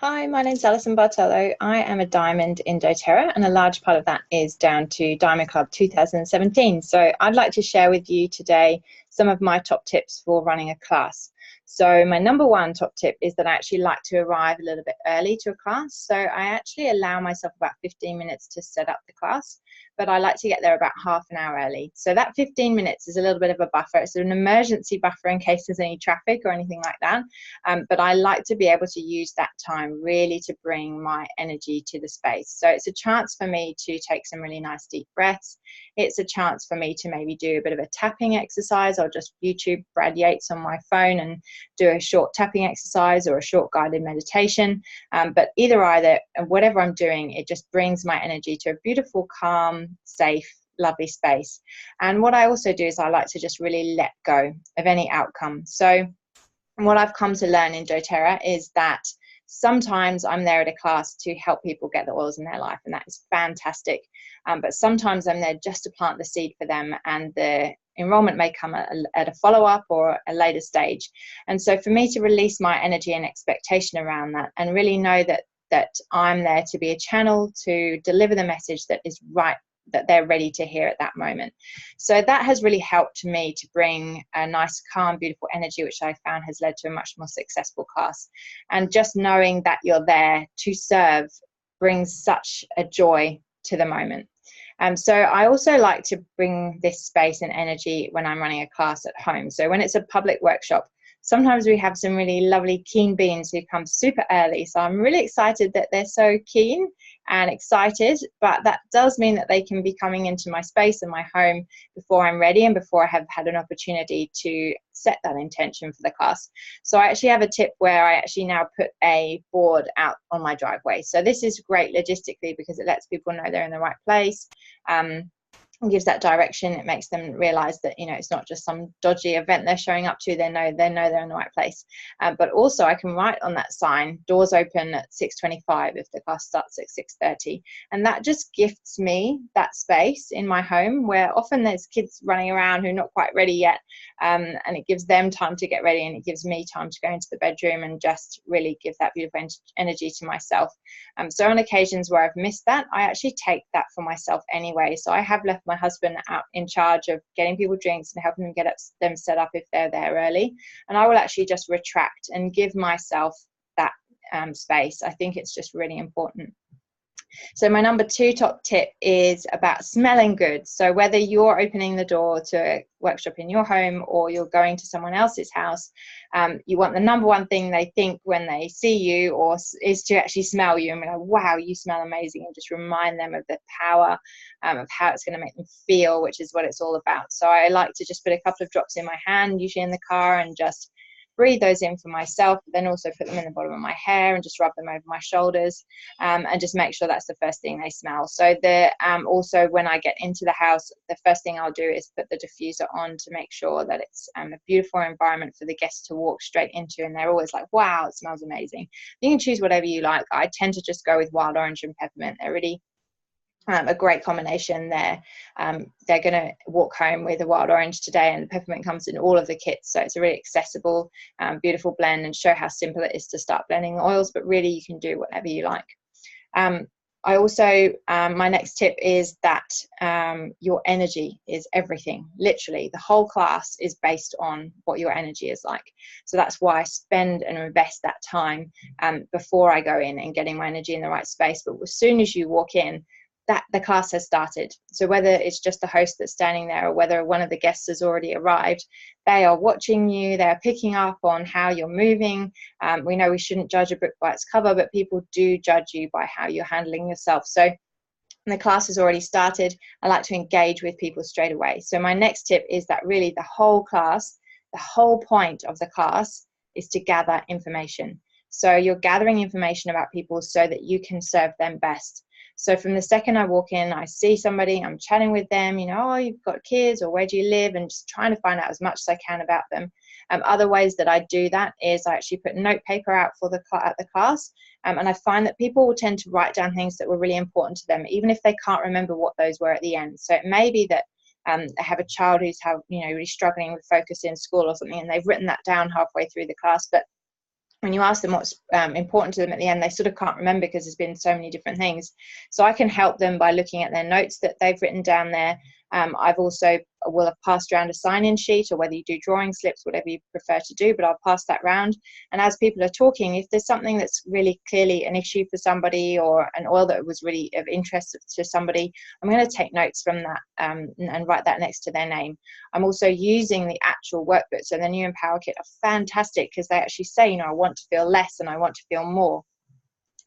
Hi, my name's Alison Bartolo. I am a diamond in doTERRA, and a large part of that is down to Diamond Club 2017. So I'd like to share with you today some of my top tips for running a class. So my number one top tip is that I actually like to arrive a little bit early to a class. So I actually allow myself about 15 minutes to set up the class, but I like to get there about half an hour early. So that 15 minutes is a little bit of a buffer. It's an emergency buffer in case there's any traffic or anything like that. But I like to be able to use that time really to bring my energy to the space. So it's a chance for me to take some really nice deep breaths. It's a chance for me to maybe do a bit of a tapping exercise. I'll just YouTube Brad Yates on my phone and do a short tapping exercise or a short guided meditation. But either, whatever I'm doing, it just brings my energy to a beautiful, calm, safe, lovely space. And what I also do is I like to just really let go of any outcome. So what I've come to learn in doTERRA is that sometimes I'm there at a class to help people get the oils in their life, and that is fantastic. But sometimes I'm there just to plant the seed for them, and the enrollment may come at a follow-up or a later stage. And so for me to release my energy and expectation around that, and really know that I'm there to be a channel to deliver the message that is right, that they're ready to hear at that moment. So that has really helped me to bring a nice, calm, beautiful energy, which I found has led to a much more successful class. And just knowing that you're there to serve brings such a joy to the moment. So I also like to bring this space and energy when I'm running a class at home. So when it's a public workshop, sometimes we have some really lovely keen beans who come super early. So I'm really excited that they're so keen and excited, but that does mean that they can be coming into my space and my home before I'm ready and before I have had an opportunity to set that intention for the class. So I actually have a tip where I actually now put a board out on my driveway. So this is great logistically because it lets people know they're in the right place. And gives that direction. It makes them realize that, you know, it's not just some dodgy event they're showing up to. They know they're in the right place. But also I can write on that sign, doors open at 6:25 if the class starts at 6:30. And that just gifts me that space in my home where often there's kids running around who are not quite ready yet. And it gives them time to get ready, and it gives me time to go into the bedroom and just really give that beautiful energy to myself. So on occasions where I've missed that, I actually take that for myself anyway. So I have left my husband out in charge of getting people drinks and helping them get them set up if they're there early. And I will actually just retract and give myself that space. I think it's just really important. So my number two top tip is about smelling good. So whether you're opening the door to a workshop in your home or you're going to someone else's house, you want the number one thing they think when they see you or is to actually smell you and be like, wow, you smell amazing, and just remind them of the power of how it's going to make them feel, which is what it's all about. So I like to just put a couple of drops in my hand, usually in the car, and just breathe those in for myself, but then also put them in the bottom of my hair and just rub them over my shoulders, and just make sure that's the first thing they smell. So also when I get into the house, the first thing I'll do is put the diffuser on to make sure that it's a beautiful environment for the guests to walk straight into, and they're always like, wow, it smells amazing. You can choose whatever you like. I tend to just go with wild orange and peppermint. They're really a great combination there. They're going to walk home with a wild orange today, and the peppermint comes in all of the kits. So it's a really accessible, beautiful blend, and show how simple it is to start blending the oils, but really you can do whatever you like. I also, my next tip is that your energy is everything. Literally, the whole class is based on what your energy is like. So that's why I spend and invest that time before I go in and getting my energy in the right space. But as soon as you walk in, that the class has started. So whether it's just the host that's standing there or whether one of the guests has already arrived, they are watching you, they're picking up on how you're moving. We know we shouldn't judge a book by its cover, but people do judge you by how you're handling yourself. So the class has already started. I like to engage with people straight away. So my next tip is that really the whole class, the whole point of the class is to gather information. So you're gathering information about people so that you can serve them best. So from the second I walk in, I see somebody, I'm chatting with them, you know, oh, you've got kids, or where do you live, and just trying to find out as much as I can about them. Other ways that I do that is I actually put note paper out for the class, and I find that people will tend to write down things that were really important to them, even if they can't remember what those were at the end. So it may be that they have a child who's really struggling with focus in school or something, and they've written that down halfway through the class, but when you ask them what's important to them at the end, they sort of can't remember because there's been so many different things. So I can help them by looking at their notes that they've written down there. I've also will have passed around a sign-in sheet, or whether you do drawing slips, whatever you prefer to do, but I'll pass that round. And as people are talking, if there's something that's really clearly an issue for somebody, or an oil that was really of interest to somebody, I'm going to take notes from that and write that next to their name. I'm also using the actual workbook. So the new Empower Kit are fantastic because they actually say, you know, I want to feel less and I want to feel more.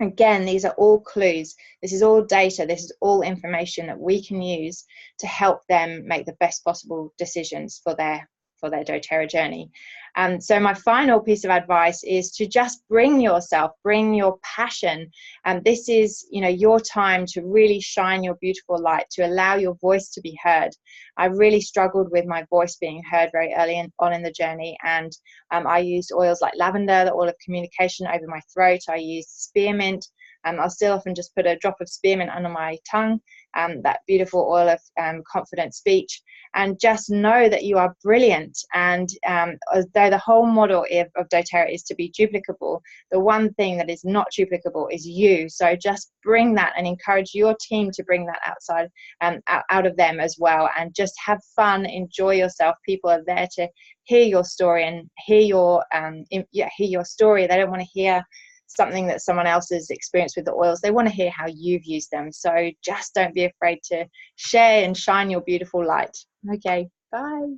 Again, these are all clues. This is all data. This is all information that we can use to help them make the best possible decisions for their doTERRA journey. So my final piece of advice is to just bring yourself, bring your passion. And this is, you know, your time to really shine your beautiful light, to allow your voice to be heard. I really struggled with my voice being heard very early on in the journey, and I used oils like lavender, the oil of communication, over my throat. I used spearmint. I'll still often just put a drop of spearmint under my tongue, that beautiful oil of confident speech. And just know that you are brilliant. And although the whole model of doTERRA is to be duplicable, the one thing that is not duplicable is you. So just bring that and encourage your team to bring that outside, out of them as well. And just have fun, enjoy yourself. People are there to hear your story and hear your story. They don't want to hear something that someone else has experienced with the oils. They want to hear how you've used them. So just don't be afraid to share and shine your beautiful light. Okay, bye.